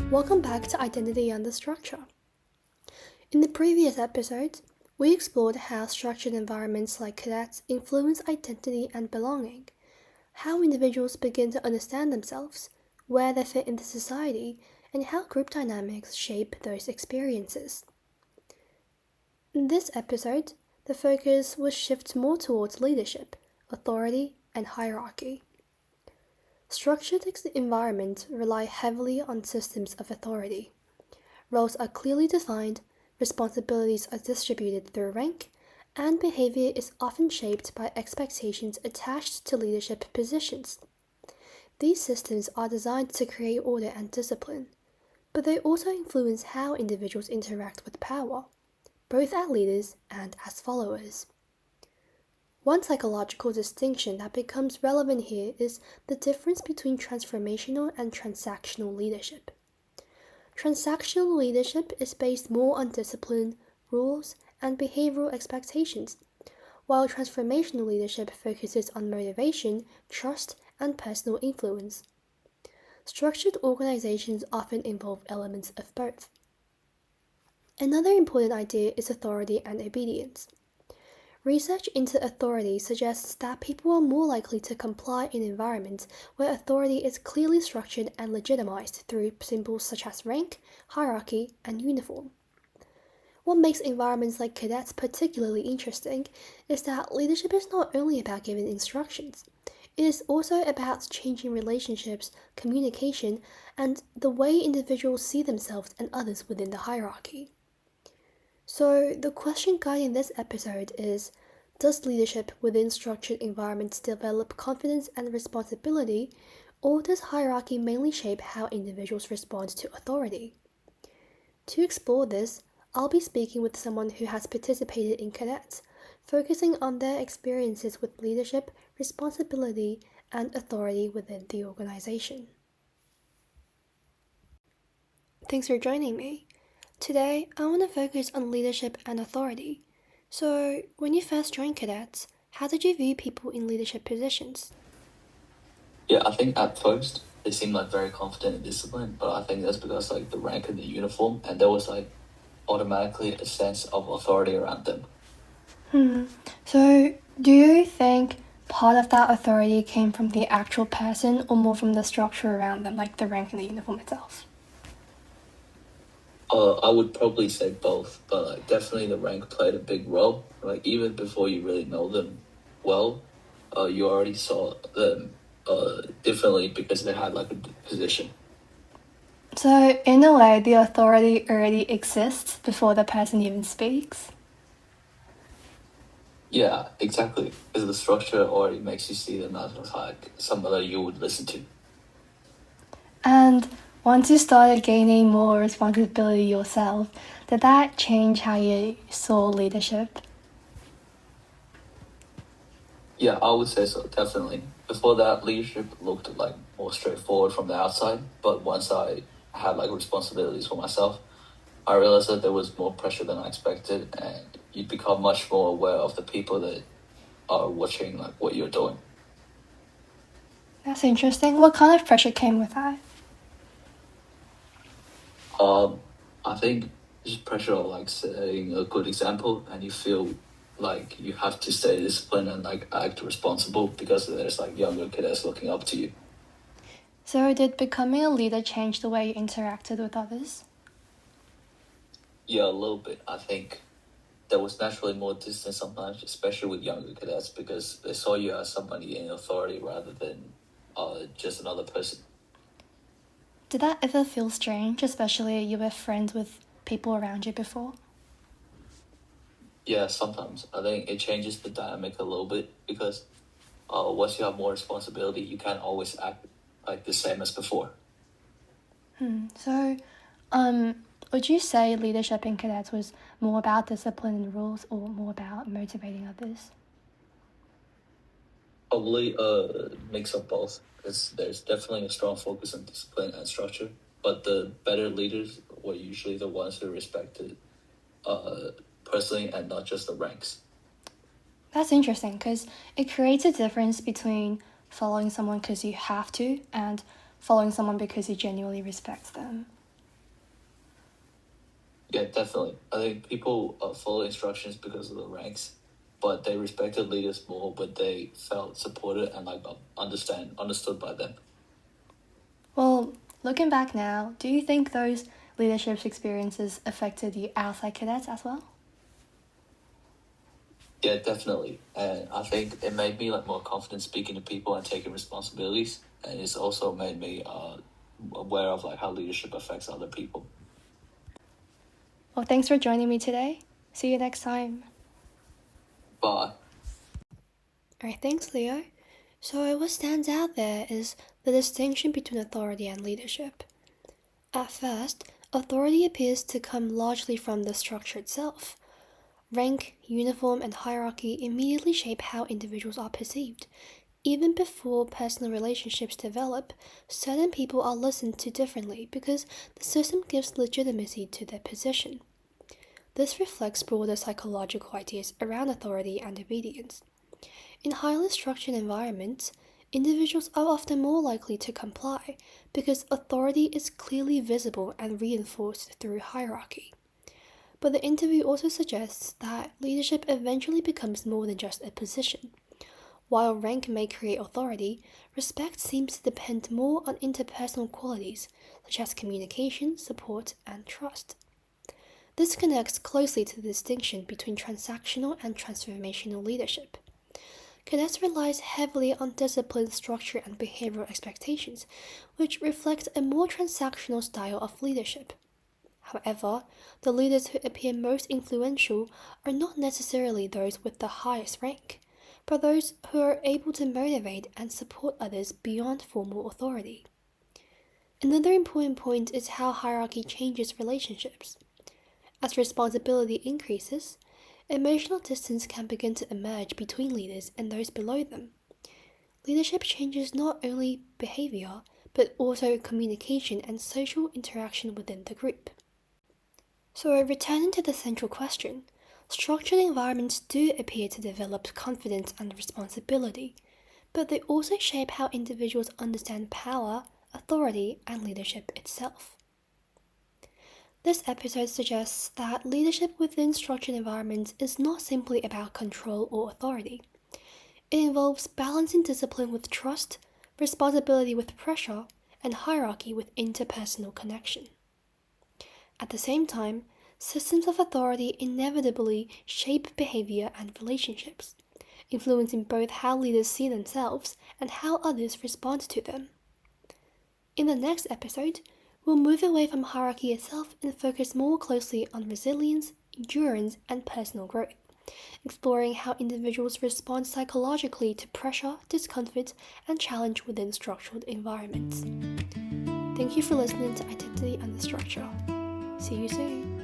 Welcome back to Identity and the Structure. In the previous episode, we explored how structured environments like cadets influence identity and belonging, how individuals begin to understand themselves, where they fit into society, and how group dynamics shape those experiences. In this episode, the focus will shift more towards leadership, authority, and hierarchy. Structured environments rely heavily on systems of authority. Roles are clearly defined, responsibilities are distributed through rank, and behavior is often shaped by expectations attached to leadership positions. These systems are designed to create order and discipline, but they also influence how individuals interact with power, both as leaders and as followers. One psychological distinction that becomes relevant here is the difference between transformational and transactional leadership. Transactional leadership is based more on discipline, rules, and behavioral expectations, while transformational leadership focuses on motivation, trust, and personal influence. Structured organizations often involve elements of both. Another important idea is authority and obedience. Research into authority suggests that people are more likely to comply in environments where authority is clearly structured and legitimized through symbols such as rank, hierarchy, and uniform. What makes environments like cadets particularly interesting is that leadership is not only about giving instructions, it is also about changing relationships, communication, and the way individuals see themselves and others within the hierarchy. So, the question guiding this episode is, does leadership within structured environments develop confidence and responsibility, or does hierarchy mainly shape how individuals respond to authority? To explore this, I'll be speaking with someone who has participated in cadets, focusing on their experiences with leadership, responsibility, and authority within the organization. Thanks for joining me. Today, I want to focus on leadership and authority. So, when you first joined cadets, how did you view people in leadership positions? Yeah, I think at first they seemed like very confident and disciplined, but I think that's because like the rank and the uniform, and there was like automatically a sense of authority around them. So, do you think part of that authority came from the actual person or more from the structure around them, like the rank and the uniform itself? I would probably say both, but like definitely the rank played a big role. Like even before you really know them well, you already saw them differently because they had like a position. So, in a way, the authority already exists before the person even speaks. Yeah, exactly. Because the structure already makes you see them as like somebody you would listen to. And once you started gaining more responsibility yourself, did that change how you saw leadership? Yeah, I would say so, definitely. Before that, leadership looked like more straightforward from the outside, but once I had like responsibilities for myself, I realized that there was more pressure than I expected, and you become much more aware of the people that are watching like what you're doing. That's interesting. What kind of pressure came with that? I think just pressure of like setting a good example, and you feel like you have to stay disciplined and like act responsible because there's like younger kids looking up to you. So, did becoming a leader change the way you interacted with others? Yeah, a little bit. I think there was naturally more distance sometimes, especially with younger cadets, because they saw you as somebody in authority rather than just another person. Did that ever feel strange, especially you were friends with people around you before? Yeah, sometimes I think it changes the dynamic a little bit because once you have more responsibility, you can't always act like the same as before. So, would you say leadership in cadets was more about discipline and rules or more about motivating others? Probably a mix of both because there's definitely a strong focus on discipline and structure, but the better leaders were usually the ones who respected uh, personally and not just the ranks. That's interesting because it creates a difference between following someone because you have to and following someone because you genuinely respect them. Yeah, definitely. I think people follow instructions because of the ranks, but they respected leaders more when they felt supported and like understood by them. Well, looking back now, do you think those leadership experiences affected you outside cadets as well? Yeah, definitely. And I think it made me like more confident speaking to people and taking responsibilities. And it's also made me aware of like how leadership affects other people. Well, thanks for joining me today. See you next time. Bye. Alright, thanks, Leo. So, what stands out there is the distinction between authority and leadership. At first, authority appears to come largely from the structure itself. Rank, uniform, and hierarchy immediately shape how individuals are perceived. Even before personal relationships develop, certain people are listened to differently because the system gives legitimacy to their position. This reflects broader psychological ideas around authority and obedience. In highly structured environments, individuals are often more likely to comply because authority is clearly visible and reinforced through hierarchy. But the interview also suggests that leadership eventually becomes more than just a position. While rank may create authority, respect seems to depend more on interpersonal qualities such as communication, support, and trust. This connects closely to the distinction between transactional and transformational leadership. Cadets relies heavily on discipline, structure, and behavioral expectations, which reflect a more transactional style of leadership. However, the leaders who appear most influential are not necessarily those with the highest rank, but those who are able to motivate and support others beyond formal authority. Another important point is how hierarchy changes relationships. As responsibility increases, emotional distance can begin to emerge between leaders and those below them. Leadership changes not only behavior, but also communication and social interaction within the group. So, returning to the central question, structured environments do appear to develop confidence and responsibility, but they also shape how individuals understand power, authority, and leadership itself. This episode suggests that leadership within structured environments is not simply about control or authority. It involves balancing discipline with trust, responsibility with pressure, and hierarchy with interpersonal connection. At the same time, systems of authority inevitably shape behavior and relationships, influencing both how leaders see themselves and how others respond to them. In the next episode, we'll move away from hierarchy itself and focus more closely on resilience, endurance, and personal growth, exploring how individuals respond psychologically to pressure, discomfort, and challenge within structured environments. Thank you for listening to Identity and the Structure. See you soon.